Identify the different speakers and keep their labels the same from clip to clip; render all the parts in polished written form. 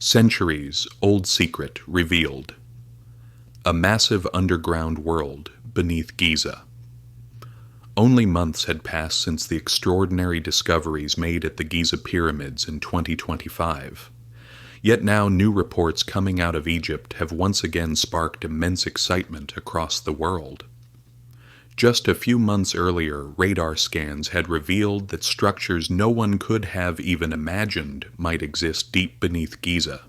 Speaker 1: Centuries-old secret revealed. A massive underground world beneath Giza. Only months had passed since the extraordinary discoveries made at the Giza pyramids in 2025. Yet now new reports coming out of Egypt have once again sparked immense excitement across the world. Just a few months earlier, radar scans had revealed that structures no one could have even imagined might exist deep beneath Giza.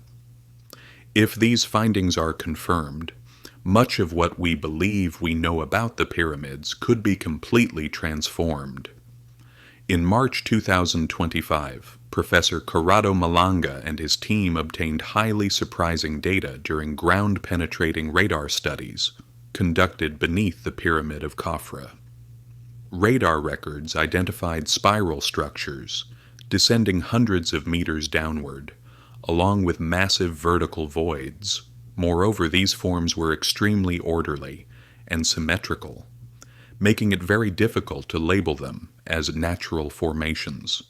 Speaker 1: If these findings are confirmed, much of what we believe we know about the pyramids could be completely transformed. In March 2025, Professor Corrado Malanga and his team obtained highly surprising data during ground-penetrating radar studies conducted beneath the Pyramid of Khafra. Radar records identified spiral structures descending hundreds of meters downward, along with massive vertical voids. Moreover, these forms were extremely orderly and symmetrical, making it very difficult to label them as natural formations.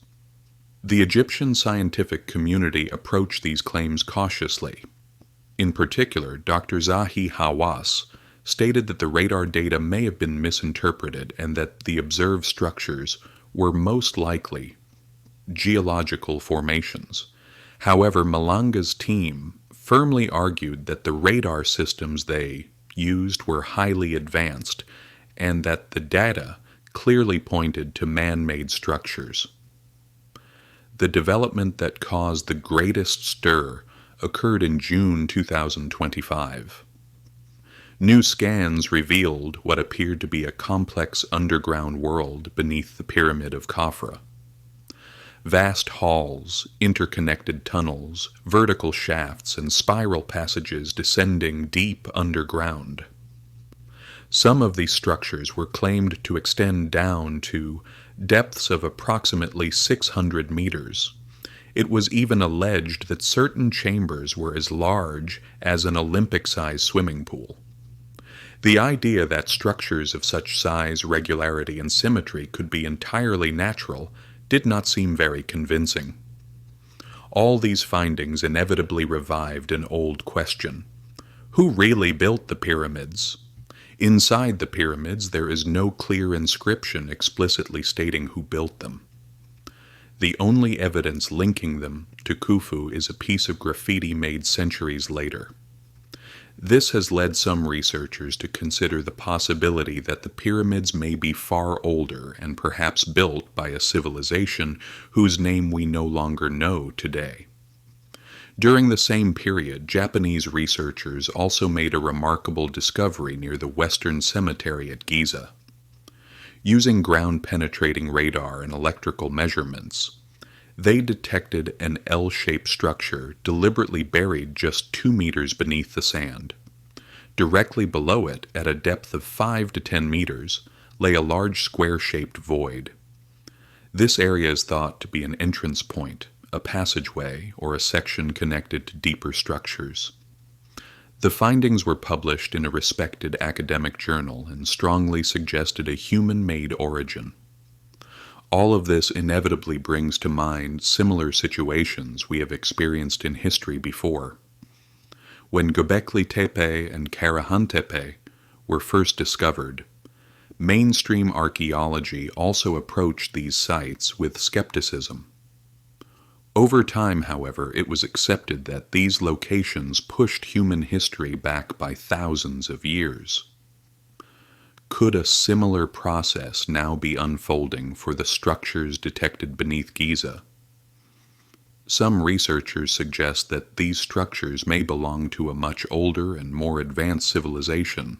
Speaker 1: The Egyptian scientific community approached these claims cautiously. In particular, Dr. Zahi Hawass stated that the radar data may have been misinterpreted and that the observed structures were most likely geological formations. However, Malanga's team firmly argued that the radar systems they used were highly advanced and that the data clearly pointed to man-made structures. The development that caused the greatest stir occurred in June 2025. New scans revealed what appeared to be a complex underground world beneath the Pyramid of Khafra. Vast halls, interconnected tunnels, vertical shafts, and spiral passages descending deep underground. Some of these structures were claimed to extend down to depths of approximately 600 meters. It was even alleged that certain chambers were as large as an Olympic-sized swimming pool. The idea that structures of such size, regularity, and symmetry could be entirely natural did not seem very convincing. All these findings inevitably revived an old question. Who really built the pyramids? Inside the pyramids, there is no clear inscription explicitly stating who built them. The only evidence linking them to Khufu is a piece of graffiti made centuries later. This has led some researchers to consider the possibility that the pyramids may be far older and perhaps built by a civilization whose name we no longer know today. During the same period, Japanese researchers also made a remarkable discovery near the Western Cemetery at Giza. Using ground-penetrating radar and electrical measurements, they detected an L-shaped structure deliberately buried just 2 meters beneath the sand. Directly below it, at a depth of 5 to 10 meters, lay a large square-shaped void. This area is thought to be an entrance point, a passageway, or a section connected to deeper structures. The findings were published in a respected academic journal and strongly suggested a human-made origin. All of this inevitably brings to mind similar situations we have experienced in history before. When Göbekli Tepe and Karahan Tepe were first discovered, mainstream archaeology also approached these sites with skepticism. Over time, however, it was accepted that these locations pushed human history back by thousands of years. Could a similar process now be unfolding for the structures detected beneath Giza? Some researchers suggest that these structures may belong to a much older and more advanced civilization.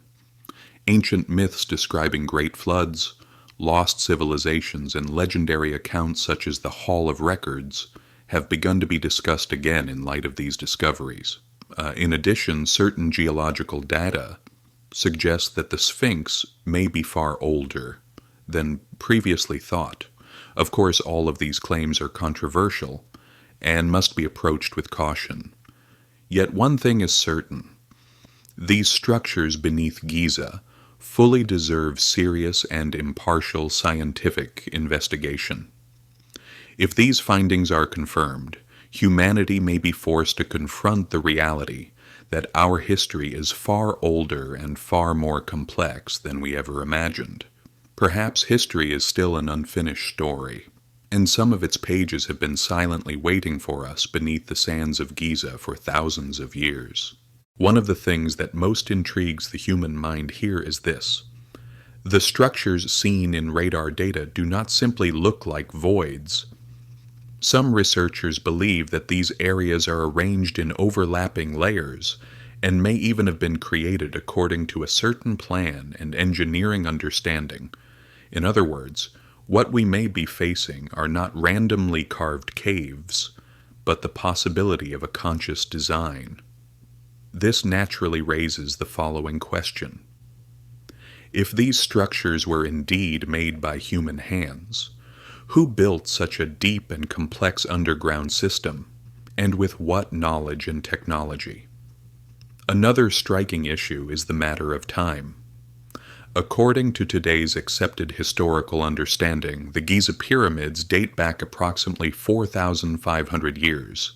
Speaker 1: Ancient myths describing great floods, lost civilizations, and legendary accounts such as the Hall of Records have begun to be discussed again in light of these discoveries. In addition, certain geological data suggests that the Sphinx may be far older than previously thought. Of course, all of these claims are controversial and must be approached with caution. Yet one thing is certain. These structures beneath Giza fully deserve serious and impartial scientific investigation. If these findings are confirmed, humanity may be forced to confront the reality that our history is far older and far more complex than we ever imagined. Perhaps history is still an unfinished story, and some of its pages have been silently waiting for us beneath the sands of Giza for thousands of years. One of the things that most intrigues the human mind here is this. The structures seen in radar data do not simply look like voids. Some researchers believe that these areas are arranged in overlapping layers and may even have been created according to a certain plan and engineering understanding. In other words, what we may be facing are not randomly carved caves, but the possibility of a conscious design. This naturally raises the following question. If these structures were indeed made by human hands, who built such a deep and complex underground system, and with what knowledge and technology? Another striking issue is the matter of time. According to today's accepted historical understanding, the Giza pyramids date back approximately 4,500 years.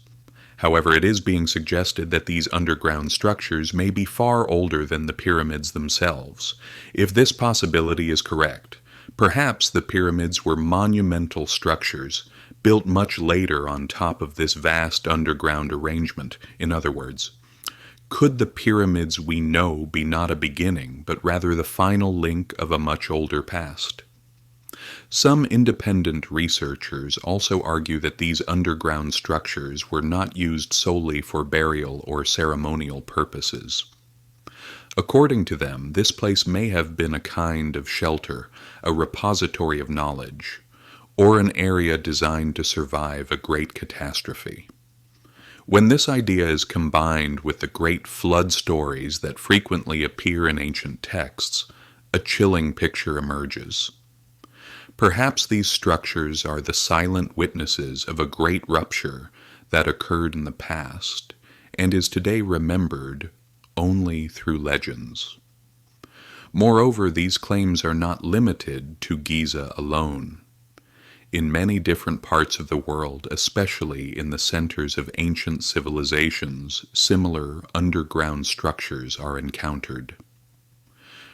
Speaker 1: However, it is being suggested that these underground structures may be far older than the pyramids themselves. If this possibility is correct, perhaps the pyramids were monumental structures, built much later on top of this vast underground arrangement. In other words, could the pyramids we know be not a beginning, but rather the final link of a much older past? Some independent researchers also argue that these underground structures were not used solely for burial or ceremonial purposes. According to them, this place may have been a kind of shelter, a repository of knowledge, or an area designed to survive a great catastrophe. When this idea is combined with the great flood stories that frequently appear in ancient texts, a chilling picture emerges. Perhaps these structures are the silent witnesses of a great rupture that occurred in the past and is today remembered only through legends. Moreover, these claims are not limited to Giza alone. In many different parts of the world, especially in the centers of ancient civilizations, similar underground structures are encountered.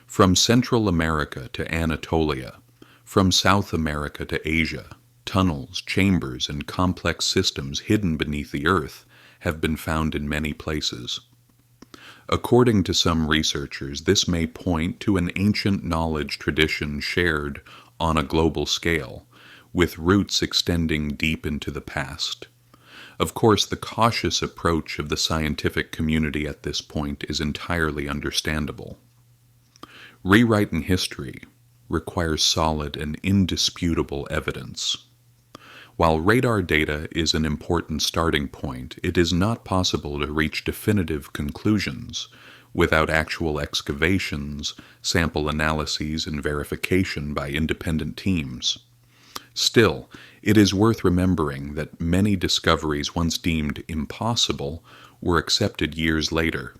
Speaker 1: From Central America to Anatolia, from South America to Asia, tunnels, chambers, and complex systems hidden beneath the earth have been found in many places. According to some researchers, this may point to an ancient knowledge tradition shared on a global scale, with roots extending deep into the past. Of course, the cautious approach of the scientific community at this point is entirely understandable. Rewriting history requires solid and indisputable evidence. While radar data is an important starting point, it is not possible to reach definitive conclusions without actual excavations, sample analyses, and verification by independent teams. Still, it is worth remembering that many discoveries once deemed impossible were accepted years later.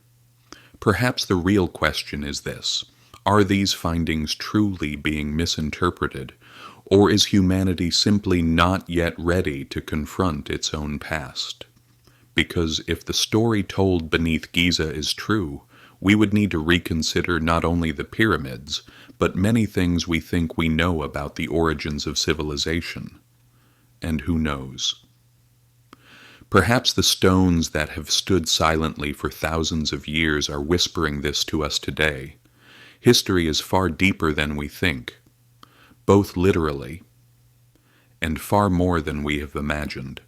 Speaker 1: Perhaps the real question is this: are these findings truly being misinterpreted, or is humanity simply not yet ready to confront its own past? Because if the story told beneath Giza is true, we would need to reconsider not only the pyramids, but many things we think we know about the origins of civilization. And who knows? Perhaps the stones that have stood silently for thousands of years are whispering this to us today. History is far deeper than we think, both literally and far more than we have imagined.